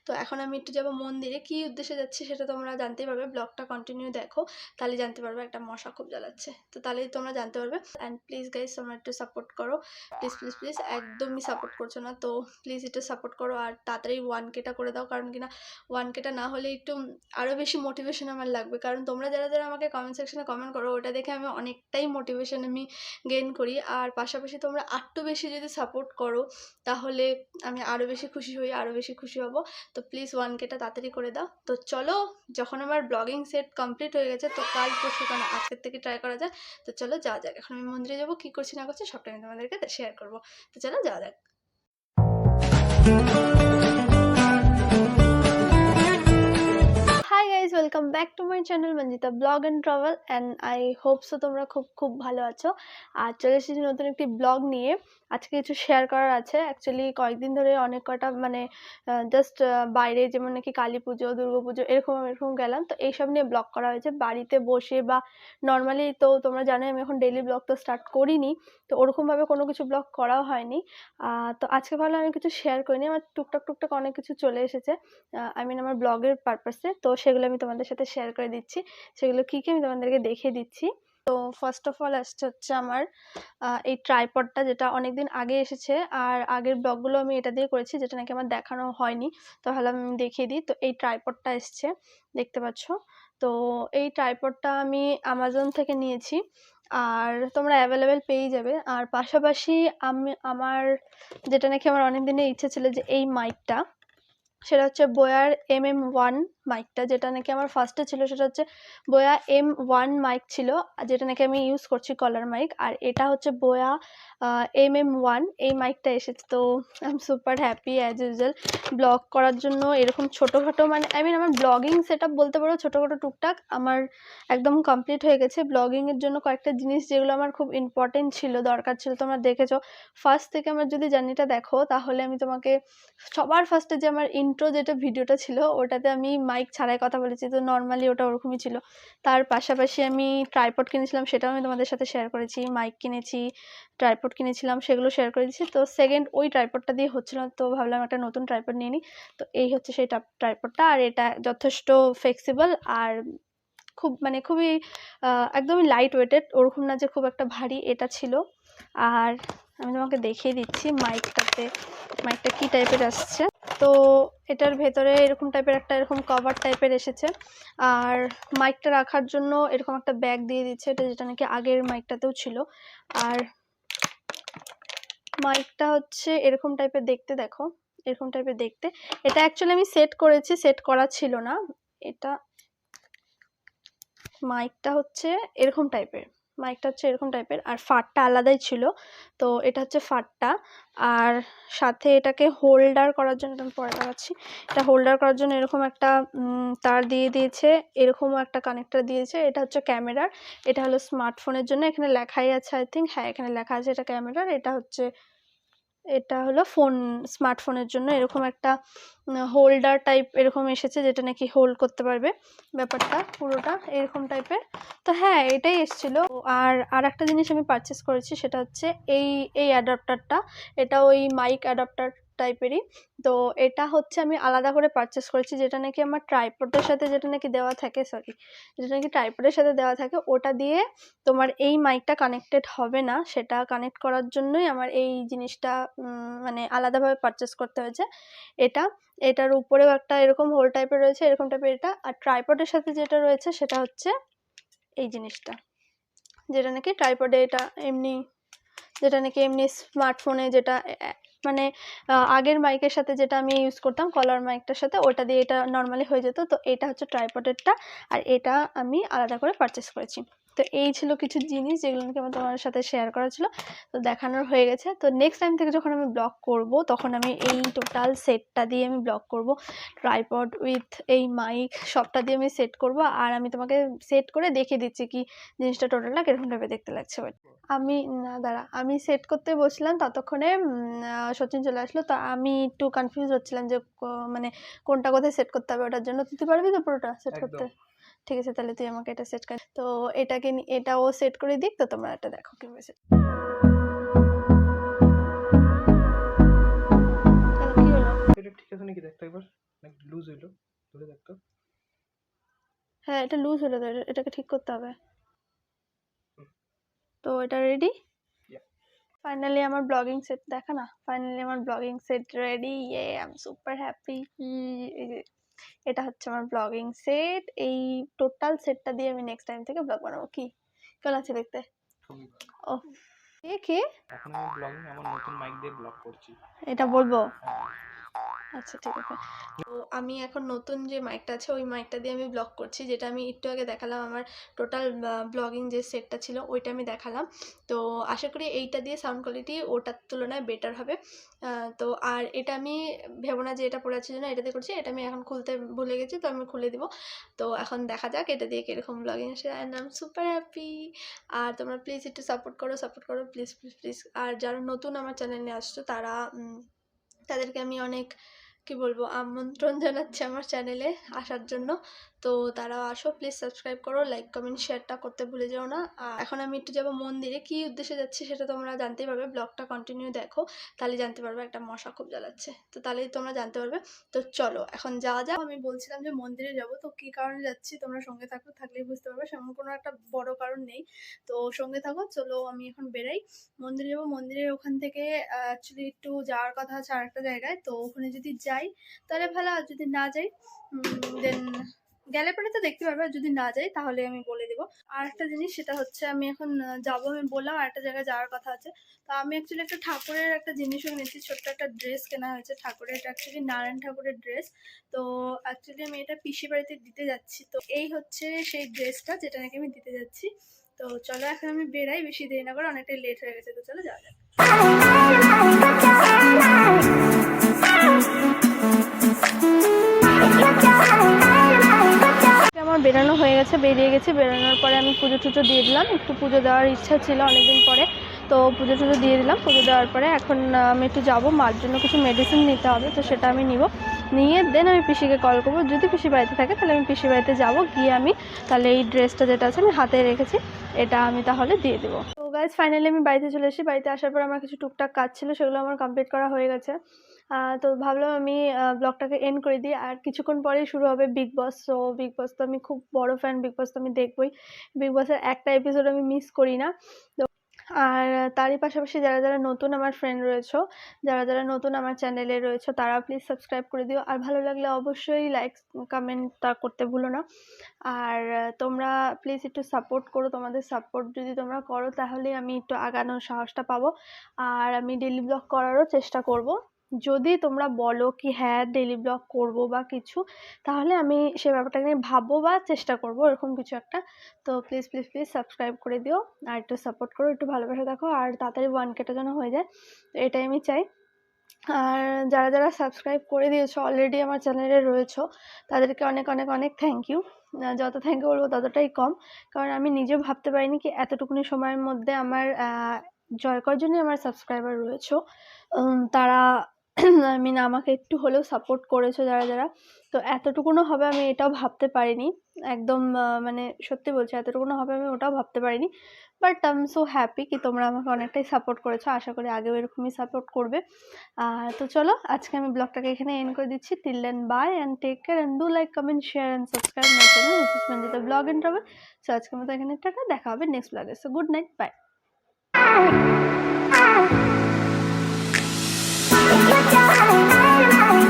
তো এখন আমি একটু যাবো মন্দিরে। কী উদ্দেশ্যে যাচ্ছি সেটা তোমরা জানতেই পারবে, ব্লগটা কন্টিনিউ দেখো, তাহলে জানতে পারবে। একটা মশা খুব জ্বালাচ্ছে, তো তাহলেই তোমরা জানতে পারবে। অ্যান্ড প্লিজ গাইজ তোমরা একটু সাপোর্ট করো, প্লিজ প্লিজ প্লিজ, একদমই সাপোর্ট করছো না, তো প্লিজ একটু সাপোর্ট করো আর তাড়াতাড়ি 1K করে দাও, কারণ কিনা 1K না হলে একটু আরও বেশি মোটিভেশন আমার লাগবে। কারণ তোমরা যারা যারা আমাকে কমেন্ট সেকশনে কমেন্ট করো, ওটা দেখে আমি অনেকটাই মোটিভেশন আমি গেইন করি। আর পাশাপাশি তোমরা আরটু বেশি যদি সাপোর্ট করো তাহলে আমি আরও বেশি খুশি হই, আরও বেশি খুশি হব। তো প্লিজ 1Kটা তাড়াতাড়ি করে দাও। তো চলো, যখন আমার ব্লগিং সেট কমপ্লিট হয়ে গেছে, তো কাল পরশু কেন আজকের থেকে ট্রাই করা যায়। তো চলো যাওয়া যাক। এখন আমি মন্দিরে যাবো, কী করছি না করছি সবটা আমি তোমাদেরকে শেয়ার করবো। তো চলো যাওয়া যাক। Hi guys, welcome back to my channel Manjita blog and travel, and I hope so তোমরা খুব খুব ভালো আছো। আর চলে এসেছি নতুন একটি ব্লগ নিয়ে। আজকে কিছু শেয়ার করার আছে। অ্যাকচুয়ালি কয়েকদিন ধরে অনেক কটা মানে জাস্ট বাইরে, যেমন নাকি কালী পুজো, দুর্গা পুজো, এরকম গেলাম, তো এইসব নিয়ে ব্লগ করা হয়েছে বাড়িতে বসে বা নর্মালি। তো তোমরা জানো আমি এখন ডেইলি ব্লগ তো স্টার্ট করিনি, তো ওরকমভাবে কোনো কিছু ব্লগ করাও হয়নি। তো আজকে ভাবলাম আমি কিছু শেয়ার করিনি, আমার টুকটাক অনেক কিছু চলে এসেছে আই মিন আমার ব্লগের পারপাসে, তো সেগুলো আমি তোমাদের সাথে শেয়ার করে দিচ্ছি। সেগুলো কী আমি তোমাদেরকে দেখিয়ে দিচ্ছি। তো ফার্স্ট অফ অল আসছে হচ্ছে আমার এই ট্রাইপডটা, যেটা অনেকদিন আগে এসেছে। আর আগের ব্লগগুলো আমি এটা দিয়ে করেছি, যেটা নাকি আমার দেখানো হয়নি, তো ভাবলাম আমি দেখিয়ে দিই। তো এই ট্রাইপডটা এসছে, দেখতে পাচ্ছ। তো এই ট্রাইপডটা আমি অ্যামাজন থেকে নিয়েছি, আর তোমরা অ্যাভেলেবেল পেয়েই যাবে। আর পাশাপাশি আমার যেটা নাকি আমার অনেক দিনের ইচ্ছে ছিল, যে এই মাইকটা, সেটা হচ্ছে বোয়ার MM1 মাইকটা, যেটা নাকি আমার ফার্স্টে ছিল। সেটা হচ্ছে বোয়া M1 মাইক ছিল, যেটা নাকি আমি ইউজ করছি, কলার মাইক। আর এটা হচ্ছে বোয়া MM1, এই মাইকটা এসেছে। তো I am super happy as usual. Blog করার জন্য এরকম ছোটোখাটো, মানে আই মিন আমার ব্লগিং সেট আপ বলতে পারো, ছোটোখাটো টুকটাক আমার একদম কমপ্লিট হয়ে গেছে। ব্লগিংয়ের জন্য কয়েকটা জিনিস যেগুলো আমার খুব ইম্পর্টেন্ট ছিল, দরকার ছিল, তোমরা দেখেছো ফার্স্ট থেকে আমার যদি জার্নিটা দেখো, তাহলে আমি তোমাকে সবার ফার্স্টে যে আমার ইন্ট্রো যেটা ভিডিওটা ছিল, ওটাতে আমি মাইক ছাড়াই কথা বলেছি, তো নর্মালি ওটা ওরকমই ছিল। তার পাশাপাশি আমি ট্রাইপড কিনেছিলাম, সেটাও আমি তোমাদের সাথে শেয়ার করেছি। মাইক কিনেছি, ট্রাইপড কিনেছিলাম, সেগুলো শেয়ার করে দিয়েছি। তো সেকেন্ড ওই ট্রাইপডটা দিয়ে হচ্ছিল, তো ভাবলাম একটা নতুন ট্রাইপড নিয়ে নিই। তো এই হচ্ছে সেই ট্রাইপডটা, আর এটা যথেষ্ট ফ্লেক্সিবল আর খুবই একদমই লাইট ওয়েটেড, ওরকম না যে খুব একটা ভারী, এটা ছিল। আর আমি তোমাকে দেখিয়ে দিচ্ছি মাইকটা কী টাইপের আসছে। তো এটার ভেতরে এরকম টাইপের একটা এরকম কভার টাইপের এসেছে, আর মাইকটা রাখার জন্য এরকম একটা ব্যাগ দিয়ে দিচ্ছে, এটা যেটা নাকি আগের মাইকটাতেও ছিল। আর মাইকটা হচ্ছে এরকম টাইপের দেখতে, দেখো এরকম টাইপের দেখতে। এটা অ্যাকচুয়ালি আমি সেট করেছি, সেট করা ছিল না। এটা মাইকটা হচ্ছে এরকম টাইপের, আর ফারটা আলাদাই ছিল। তো এটা হচ্ছে ফারটা, আর সাথে এটাকে হোল্ডার করার জন্য, আমি পরে দেখাচ্ছি, এটা হোল্ডার করার জন্য এরকম একটা তার দিয়ে দিয়েছে, এরকমও একটা কানেক্টর দিয়েছে। এটা হচ্ছে ক্যামেরার, এটা হলো স্মার্টফোনের জন্য। এখানে লেখাই আছে, আই থিঙ্ক, হ্যাঁ এখানে লেখা আছে এটা ক্যামেরার, এটা হলো স্মার্টফোনের জন্য। এরকম একটা হোল্ডার টাইপ এরকম এসেছে, যেটা নাকি হোল্ড করতে পারবে ব্যাপারটা পুরোটা এরকম টাইপের। তো হ্যাঁ, এটাই এসেছিল। আর একটা জিনিস আমি পারচেস করেছি, সেটা হচ্ছে এই অ্যাডাপ্টারটা। এটা ওই মাইক অ্যাডাপ্টার টাইপেরই। তো এটা হচ্ছে আমি আলাদা করে পারচেস করেছি, যেটা নাকি আমার ট্রাইপডের সাথে যেটা নাকি দেওয়া থাকে, যেটা নাকি ট্রাইপডের সাথে দেওয়া থাকে, ওটা দিয়ে তোমার এই মাইকটা কানেক্টেড হবে না। সেটা কানেক্ট করার জন্যই আমার এই জিনিসটা মানে আলাদাভাবে পারচেস করতে হয়েছে। এটার উপরেও একটা এরকম হোল টাইপের রয়েছে, এরকম টাইপের এটা। আর ট্রাইপডের সাথে যেটা রয়েছে সেটা হচ্ছে এই জিনিসটা, যেটা নাকি ট্রাইপডে এটা এমনি, যেটা নাকি এমনি স্মার্টফোনে যেটা মানে আগের মাইকের সাথে যেটা আমি ইউজ করতাম, কলার মাইকটার সাথে, ওটা দিয়ে এটা নর্মালি হয়ে যেত। তো এটা হচ্ছে ট্রাইপডেরটা, আর এটা আমি আলাদা করে পারচেস করেছি। তো এই ছিল কিছু জিনিস যেগুলো নাকি আমার তোমার সাথে শেয়ার করা ছিল, তো দেখানোর হয়ে গেছে। তো নেক্সট টাইম থেকে যখন আমি ব্লগ করব, তখন আমি এই টোটাল সেটটা দিয়ে আমি ব্লগ করব, ট্রাইপড উইথ এই মাইক সবটা দিয়ে আমি সেট করব। আর আমি তোমাকে সেট করে দেখিয়ে দিচ্ছি কি জিনিসটা টোটালটা কিরকম টাইপের দেখতে লাগছে। আমি সেট করতে বসলাম, ততক্ষণে সচিন চলে আসলো। তো আমি একটু কনফিউজ হচ্ছিলাম যে মানে কোনটা কোথায় সেট করতে হবে, ওটার জন্য তুই পারবি তো পুরোটা সেট করতে? ঠিক আছে, তাহলে তুই আমাকে এটা সেট কর। তো এটাও সেট করে দিক, তো তোমরা এটা দেখো কিভাবে সেট। কি হলো, এটা ঠিক আছে নাকি দেখতে একবার, লুজ হইলো, ধরে দেখতো। হ্যাঁ এটা লুজ হলো তো, এটাকে ঠিক করতে হবে। তো এটা রেডি। ফাইনালি আমার ব্লগিং সেট দেখা না, ফাইনালি আমার ব্লগিং সেট রেডি। ইয়ে আই এম সুপার হ্যাপি। এটা হচ্ছে আমার ব্লগিং সেট। এই টোটাল সেটটা দিয়ে আমি নেক্সট টাইম থেকে ব্লগ বানাবো। কি কেমন আছে দেখতে? খুবই ভালো। ও কে এখন আমি ব্লগিং আমার নতুন মাইক দিয়ে ব্লগ করছি। এটা বলবো? আচ্ছা ঠিক আছে। তো আমি এখন নতুন যে মাইকটা আছে ওই মাইকটা দিয়ে আমি ব্লগ করছি, যেটা আমি একটু আগে দেখালাম। আমার টোটাল ব্লগিং যে সেটটা ছিল ওইটা আমি দেখালাম। তো আশা করি এইটা দিয়ে সাউন্ড কোয়ালিটি ওটার তুলনায় বেটার হবে। তো আর এটা আমি ভেবো না যে এটা পড়ে আছে জন্য এটা দিয়ে করছি, এটা আমি এখন খুলতে ভুলে গেছি, তো আমি খুলে দিব। তো এখন দেখা যাক এটা দিয়ে কীরকম ব্লগিং আসে। And I am super happy. আর তোমরা প্লিজ একটু সাপোর্ট করো প্লিজ প্লিজ প্লিজ। আর যারা নতুন আমার চ্যানেলে আসছো তারা তাদেরকে আমি অনেক কি বলবো আমন্ত্রণ জানাচ্ছি আমার চ্যানেলে আসার জন্য। তো তারাও আসো, প্লিজ সাবস্ক্রাইব করো, লাইক কমেন্ট শেয়ারটা করতে ভুলে যাও না। এখন আমি একটু যাবো মন্দিরে, কি উদ্দেশ্যে যাচ্ছি সেটা তোমরা জানতেই পারবে। ব্লগটা কন্টিনিউ দেখো, তাহলে জানতে পারবে। একটা মশা খুব জ্বালাচ্ছে, তো তাহলেই তোমরা জানতে পারবে। তো চলো এখন যাওয়া যাক। আমি বলছিলাম যে মন্দিরে যাব, তো কি কারণে যাচ্ছি তোমরা সঙ্গে থাকো, থাকলেই বুঝতে পারবে। সেমন কোনো একটা বড় কারণ নেই, তো সঙ্গে থাকো। চলো আমি এখন বেরাই, মন্দিরে যাবো। মন্দিরের ওখান থেকে অ্যাকচুয়ালি একটু যাওয়ার কথা আছে আর একটা জায়গায়, তো ওখানে যদি যাই তাহলে ভালো, আর যদি না যাই দেন গেলে পরে তো দেখতে পারবে, আর যদি না যাই তাহলে আমি বলে দেবো। আর একটা জিনিস সেটা হচ্ছে আমি এখন যাবো, আমি বললাম আর একটা জায়গায় যাওয়ার কথা আছে। তো আমি অ্যাকচুয়ালি একটা ঠাকুরের একটা জিনিসও কিনেছি, ছোট্ট একটা ড্রেস কেনা হয়েছে ঠাকুরের। এটা অ্যাকচুয়ালি নারায়ণ ঠাকুরের ড্রেস। তো অ্যাকচুয়ালি আমি এটা পিসি বাড়িতে দিতে যাচ্ছি। তো এই হচ্ছে সেই ড্রেসটা যেটা নাকি আমি দিতে যাচ্ছি। তো চলো এখন আমি বেরাই, বেশি দেরি না করে, অনেকটাই লেট হয়ে গেছে। তো চলো যাওয়া যাক। আমার বেরানো হয়ে গেছে, বেরিয়ে গেছি। বেরোনোর পরে আমি পুজো টুজো দিয়ে দিলাম, একটু পুজো দেওয়ার ইচ্ছা ছিল অনেকদিন পরে, তো পুজো টুজো দিয়ে দিলাম। পুজো দেওয়ার পরে এখন আমি একটু যাবো, মার জন্য কিছু মেডিসিন নিতে হবে, তো সেটা আমি নিব। নিয়ে দেন আমি পিসিকে কল করবো, যদি পিসি বাড়িতে থাকে তাহলে আমি পিসি বাড়িতে যাবো, গিয়ে আমি তাহলে এই ড্রেসটা যেটা আছে আমি হাতে রেখেছি এটা আমি তাহলে দিয়ে দেবো। তো গাইজ ফাইনালি আমি বাড়িতে চলে এসেছি। বাড়িতে আসার পর আমার কিছু টুকটাক কাজ ছিল, সেগুলো আমার কমপ্লিট করা হয়ে গেছে। তো ভাবলাম আমি ব্লগটাকে এন্ড করে দিই। আর কিছুক্ষণ পরেই শুরু হবে বিগ বস। সো বিগ বস তো আমি খুব বড় ফ্যান, বিগ বস তো আমি দেখবই। বিগ বসের একটা এপিসোড আমি মিস করি না। তো আর তারই পাশাপাশি যারা যারা নতুন আমার ফ্রেন্ড রয়েছে, যারা যারা নতুন আমার চ্যানেলে রয়েছে, তারা প্লিজ সাবস্ক্রাইব করে দিও। আর ভালো লাগলে অবশ্যই লাইক কমেন্টটা করতে ভুলো না। আর তোমরা প্লিজ একটু সাপোর্ট করো, তোমাদের সাপোর্ট যদি তোমরা করো তাহলে আমি একটু আগানোর সাহসটা পাবো। আর আমি ডেইলি ব্লগ করারও চেষ্টা করব। যদি তোমরা বলো কি হ্যাঁ ডেইলি ব্লগ করব বা কিছু, তাহলে আমি সে ব্যাপারটা নিয়ে ভাববো বা চেষ্টা করব এরকম কিছু একটা। তো প্লিজ প্লিজ প্লিজ সাবস্ক্রাইব করে দিও, আর একটু সাপোর্ট করো, একটু ভালোবাসা দেখো, আর তাড়াতাড়ি 1K যেন হয়ে যায়, তো এটাই আমি চাই। আর যারা যারা সাবস্ক্রাইব করে দিয়েছো অলরেডি আমার চ্যানেলে রয়েছো, তাদেরকে অনেক অনেক অনেক থ্যাংক ইউ। যত থ্যাংক ইউ বলবো ততটাই কম, কারণ আমি নিজেও ভাবতে পারিনি কি এতটুকুনি সময়ের মধ্যে আমার কয়জনই আমার সাবস্ক্রাইবার রয়েছো, তারা আই মিন আমাকে একটু হলেও সাপোর্ট করেছো যারা যারা। তো এতটুকুনও হবে আমি এটাও ভাবতে পারিনি, একদম মানে সত্যি বলছি এতটুকুনও হবে আমি ওটাও ভাবতে পারিনি। But I am so happy কি তোমরা আমাকে অনেকটাই সাপোর্ট করেছো, আশা করি আগেও এরকমই সাপোর্ট করবে। তো চলো আজকে আমি ব্লগটাকে এখানে এন্ড করে দিচ্ছি। Till then bye and take care and do like comment share and subscribe my channel, this is Manjita blog and travel. So আজকের মতো এখানে টাটা, দেখা হবে নেক্সট ব্লগে। So good night, by.